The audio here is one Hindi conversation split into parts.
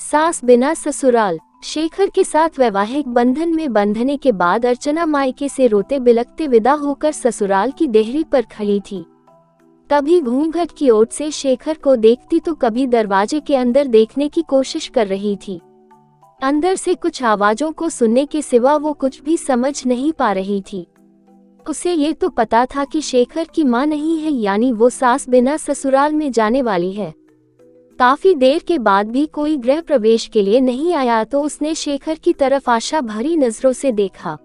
सास बिना ससुराल। शेखर के साथ वैवाहिक बंधन में बंधने के बाद अर्चना मायके से रोते बिलखते विदा होकर ससुराल की देहरी पर खड़ी थी। कभी घूंघट की ओट से शेखर को देखती तो कभी दरवाजे के अंदर देखने की कोशिश कर रही थी। अंदर से कुछ आवाजों को सुनने के सिवा वो कुछ भी समझ नहीं पा रही थी। उसे ये तो पता था कि शेखर की मां नहीं है, यानी वो सास बिना ससुराल में जाने वाली है। काफी देर के बाद भी कोई गृह प्रवेश के लिए नहीं आया तो उसने शेखर की तरफ आशा भरी नजरों से देखा,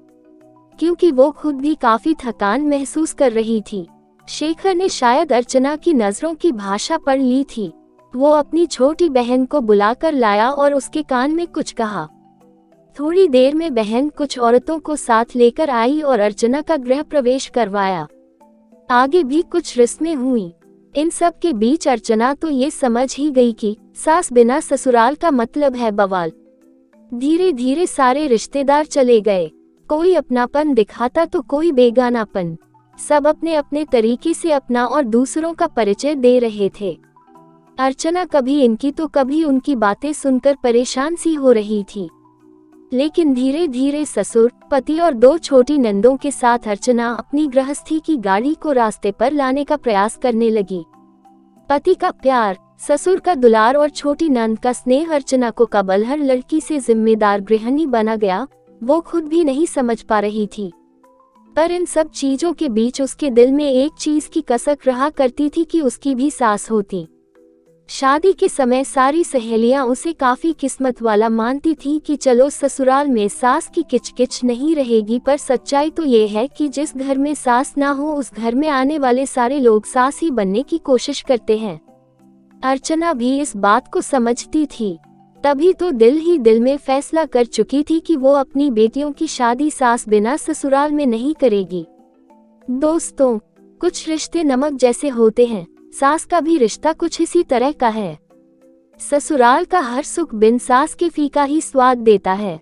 क्योंकि वो खुद भी काफी थकान महसूस कर रही थी। शेखर ने शायद अर्चना की नजरों की भाषा पढ़ ली थी। वो अपनी छोटी बहन को बुलाकर लाया और उसके कान में कुछ कहा। थोड़ी देर में बहन कुछ औरतों को साथ लेकर आई और अर्चना का गृह प्रवेश करवाया। आगे भी कुछ रस्में हुई। इन सब के बीच अर्चना तो ये समझ ही गई कि सास बिना ससुराल का मतलब है बवाल। धीरे धीरे सारे रिश्तेदार चले गए। कोई अपनापन दिखाता तो कोई बेगानापन। सब अपने अपने तरीके से अपना और दूसरों का परिचय दे रहे थे। अर्चना कभी इनकी तो कभी उनकी बातें सुनकर परेशान सी हो रही थी। लेकिन धीरे धीरे ससुर, पति और 2 छोटी नंदों के साथ अर्चना अपनी गृहस्थी की गाड़ी को रास्ते पर लाने का प्रयास करने लगी। पति का प्यार, ससुर का दुलार और छोटी नंद का स्नेह अर्चना को कबलहर लड़की से जिम्मेदार गृहिणी बना गया। वो खुद भी नहीं समझ पा रही थी, पर इन सब चीजों के बीच उसके दिल में एक चीज की कसक रहा करती थी कि उसकी भी सास होती। शादी के समय सारी सहेलियां उसे काफी किस्मत वाला मानती थी कि चलो ससुराल में सास की किचकिच नहीं रहेगी, पर सच्चाई तो ये है कि जिस घर में सास ना हो उस घर में आने वाले सारे लोग सास ही बनने की कोशिश करते हैं। अर्चना भी इस बात को समझती थी, तभी तो दिल ही दिल में फैसला कर चुकी थी कि वो अपनी बेटियों की शादी सास बिना ससुराल में नहीं करेगी। दोस्तों, कुछ रिश्ते नमक जैसे होते हैं, सास का भी रिश्ता कुछ इसी तरह का है। ससुराल का हर सुख बिन सास के फीका ही स्वाद देता है।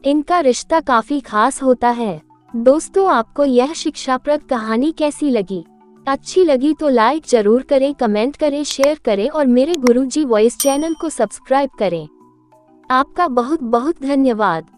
इनका रिश्ता काफी खास होता है। दोस्तों, आपको यह शिक्षाप्रद कहानी कैसी लगी? अच्छी लगी तो लाइक जरूर करें, कमेंट करें, शेयर करें और मेरे गुरुजी वॉइस चैनल को सब्सक्राइब करें। आपका बहुत बहुत धन्यवाद।